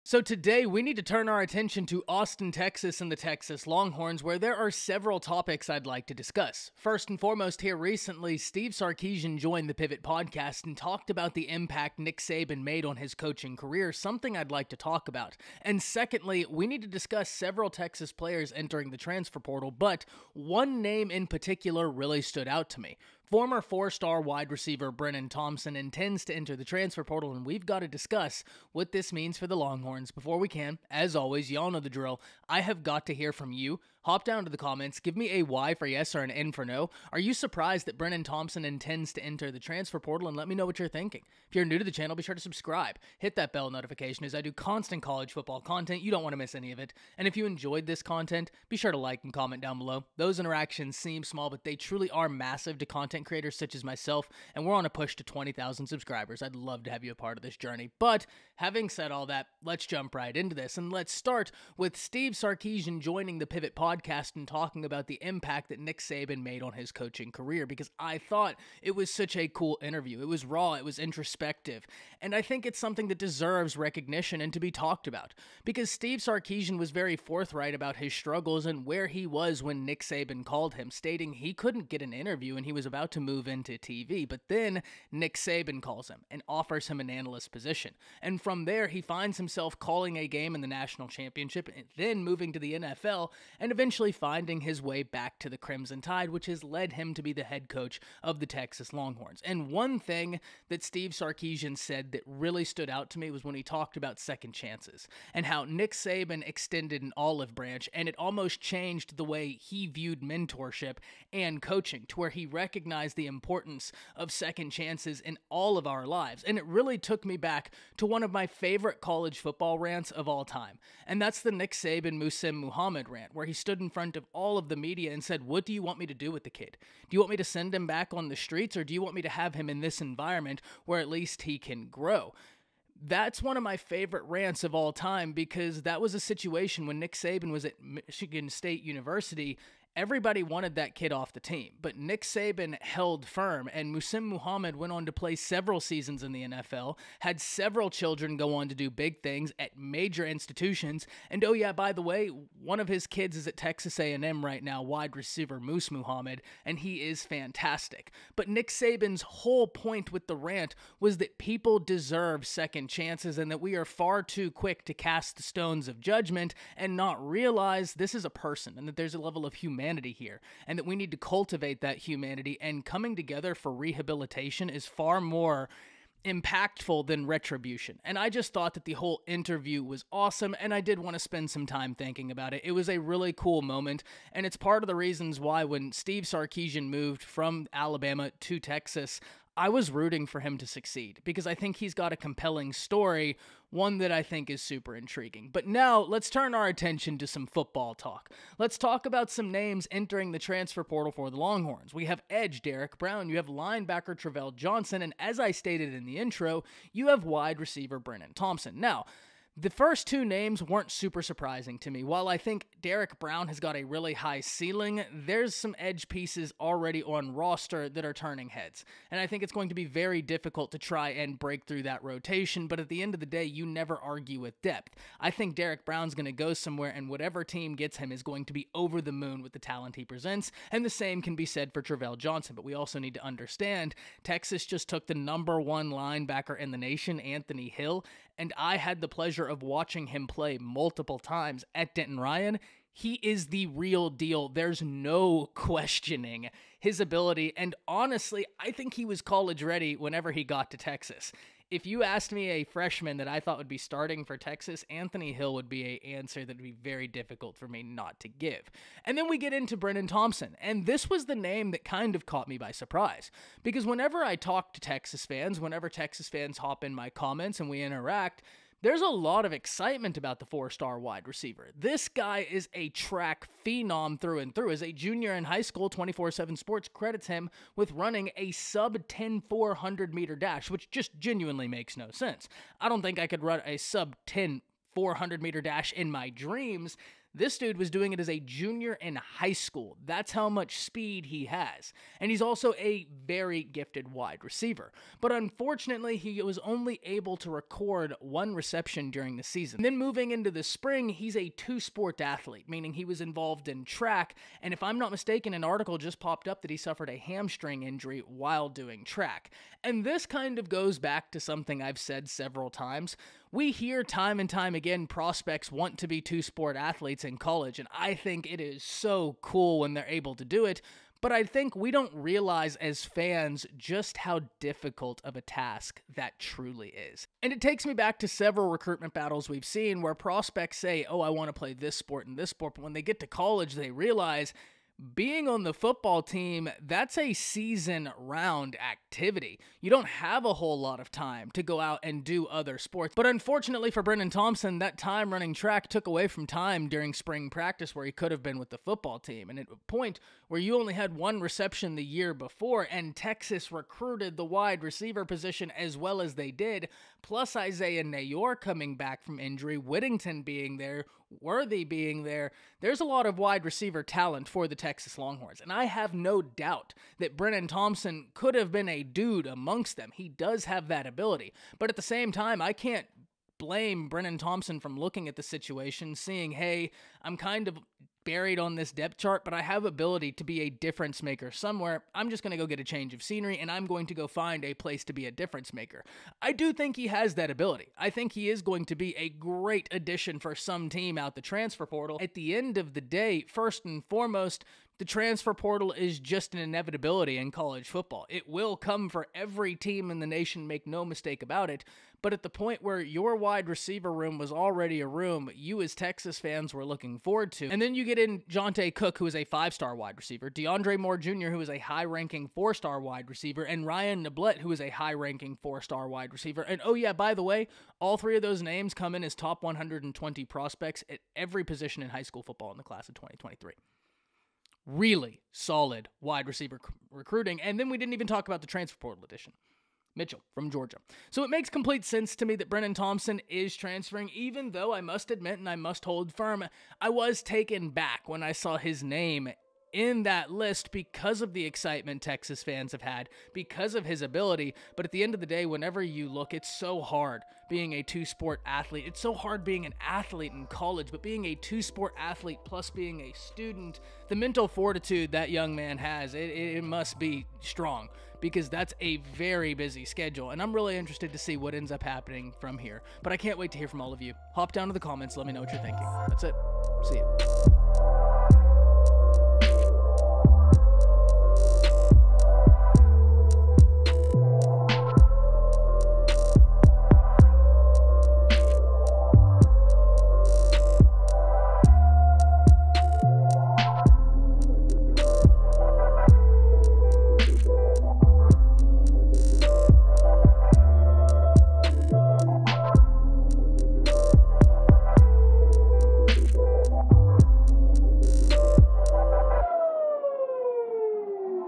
So today we need to turn our attention to Austin, Texas and the Texas Longhorns, where there are several topics I'd like to discuss. First and foremost, here recently, Steve Sarkisian joined the Pivot podcast and talked about the impact Nick Saban made on his coaching career, something I'd like to talk about. And secondly, we need to discuss several Texas players entering the transfer portal, but one name in particular really stood out to me. Former four-star wide receiver Brenen Thompson intends to enter the transfer portal, and we've got to discuss what this means for the Longhorns. Before we can, as always, y'all know the drill. I have got to hear from you. Hop down to the comments, give me a Y for yes or an N for no. Are you surprised that Brenen Thompson intends to enter the transfer portal? And let me know what you're thinking. If you're new to the channel, be sure to subscribe. Hit that bell notification as I do constant college football content. You don't want to miss any of it. And if you enjoyed this content, be sure to like and comment down below. Those interactions seem small, but they truly are massive to content creators such as myself, and we're on a push to 20,000 subscribers. I'd love to have you a part of this journey. But having said all that, let's jump right into this, and let's start with Steve Sarkisian joining the Pivot podcast and talking about the impact that Nick Saban made on his coaching career, because I thought it was such a cool interview. It was raw, it was introspective, and I think it's something that deserves recognition and to be talked about, because Steve Sarkisian was very forthright about his struggles and where he was when Nick Saban called him, stating he couldn't get an interview and he was about to move into TV, but then Nick Saban calls him and offers him an analyst position, and from there he finds himself calling a game in the national championship and then moving to the NFL and eventually finding his way back to the Crimson Tide, which has led him to be the head coach of the Texas Longhorns. And one thing that Steve Sarkisian said that really stood out to me was when he talked about second chances and how Nick Saban extended an olive branch, and it almost changed the way he viewed mentorship and coaching, to where he recognized the importance of second chances in all of our lives. And it really took me back to one of my favorite college football rants of all time, and that's the Nick Saban Musim Muhammad rant, where he stood in front of all of the media and said, "What do you want me to do with the kid? Do you want me to send him back on the streets, or do you want me to have him in this environment where at least he can grow?" That's one of my favorite rants of all time, because that was a situation when Nick Saban was at Michigan State University. Everybody wanted that kid off the team, but Nick Saban held firm, and Musim Muhammad went on to play several seasons in the NFL, had several children go on to do big things at major institutions, and oh yeah, by the way, one of his kids is at Texas A&M right now, wide receiver Moose Muhammad, and he is fantastic. But Nick Saban's whole point with the rant was that people deserve second chances, and that we are far too quick to cast the stones of judgment and not realize this is a person, and that there's a level of humanity here, and that we need to cultivate that humanity, and coming together for rehabilitation is far more impactful than retribution. And I just thought that the whole interview was awesome, and I did want to spend some time thinking about it. It was a really cool moment, and it's part of the reasons why when Steve Sarkisian moved from Alabama to Texas, I was rooting for him to succeed, because I think he's got a compelling story, one that I think is super intriguing. But now, let's turn our attention to some football talk. Let's talk about some names entering the transfer portal for the Longhorns. We have edge Derek Brown, you have linebacker Travell Johnson, and as I stated in the intro, you have wide receiver Brenen Thompson. Now, the first two names weren't super surprising to me. While I think Derek Brown has got a really high ceiling, there's some edge pieces already on roster that are turning heads. And I think it's going to be very difficult to try and break through that rotation, but at the end of the day, you never argue with depth. I think Derek Brown's going to go somewhere, and whatever team gets him is going to be over the moon with the talent he presents, and the same can be said for Travell Johnson. But we also need to understand, Texas just took the number one linebacker in the nation, Anthony Hill, and I had the pleasure of watching him play multiple times at Denton Ryan. He is the real deal. There's no questioning his ability, and honestly, I think he was college ready whenever he got to Texas. If you asked me a freshman that I thought would be starting for Texas, Anthony Hill would be an answer that would be very difficult for me not to give. And then we get into Brenen Thompson, and this was the name that kind of caught me by surprise, because whenever I talk to Texas fans, whenever Texas fans hop in my comments and we interact, there's a lot of excitement about the four-star wide receiver. This guy is a track phenom through and through. As a junior in high school, 24/7 Sports credits him with running a sub-10 400-meter dash, which just genuinely makes no sense. I don't think I could run a sub-10 400-meter dash in my dreams. This dude was doing it as a junior in high school. That's how much speed he has. And he's also a very gifted wide receiver. But unfortunately, he was only able to record 1 reception during the season. And then moving into the spring, he's a 2-sport athlete, meaning he was involved in track. And if I'm not mistaken, an article just popped up that he suffered a hamstring injury while doing track. And this kind of goes back to something I've said several times. We hear time and time again prospects want to be 2-sport athletes in college, and I think it is so cool when they're able to do it, but I think we don't realize as fans just how difficult of a task that truly is. And it takes me back to several recruitment battles we've seen where prospects say, oh, I want to play this sport and this sport, but when they get to college, they realize being on the football team, that's a season-round activity. You don't have a whole lot of time to go out and do other sports. But unfortunately for Brenen Thompson, that time running track took away from time during spring practice where he could have been with the football team. And at a point where you only had 1 reception the year before, and Texas recruited the wide receiver position as well as they did, plus Isaiah Nayor coming back from injury, Whittington being there, Worthy being there, there's a lot of wide receiver talent for the Texas Longhorns, and I have no doubt that Brenen Thompson could have been a dude amongst them. He does have that ability, but at the same time, I can't blame Brenen Thompson from looking at the situation, seeing, hey, I'm kind of buried on this depth chart, but I have ability to be a difference maker somewhere. I'm just going to go get a change of scenery, and I'm going to go find a place to be a difference maker. I do think he has that ability. I think he is going to be a great addition for some team out the transfer portal. At the end of the day, first and foremost, the transfer portal is just an inevitability in college football. It will come for every team in the nation, make no mistake about it. But at the point where your wide receiver room was already a room you as Texas fans were looking forward to, and then you get in Jonte Cook, who is a 5-star wide receiver, DeAndre Moore Jr., who is a high-ranking 4-star wide receiver, and Ryan Neblett, who is a high-ranking 4-star wide receiver. And oh yeah, by the way, all 3 of those names come in as top 120 prospects at every position in high school football in the class of 2023. Really solid wide receiver recruiting. And then we didn't even talk about the transfer portal edition. Mitchell from Georgia. So it makes complete sense to me that Brenen Thompson is transferring, even though I must admit and I must hold firm, I was taken back when I saw his name in that list because of the excitement Texas fans have had, because of his ability. But at the end of the day, whenever you look, it's so hard being a 2-sport athlete. It's so hard being an athlete in college, but being a 2-sport athlete plus being a student, the mental fortitude that young man has, it must be strong, because that's a very busy schedule, and I'm really interested to see what ends up happening from here. But I can't wait to hear from all of you. Hop down to the comments, let me know what you're thinking. That's it. See ya.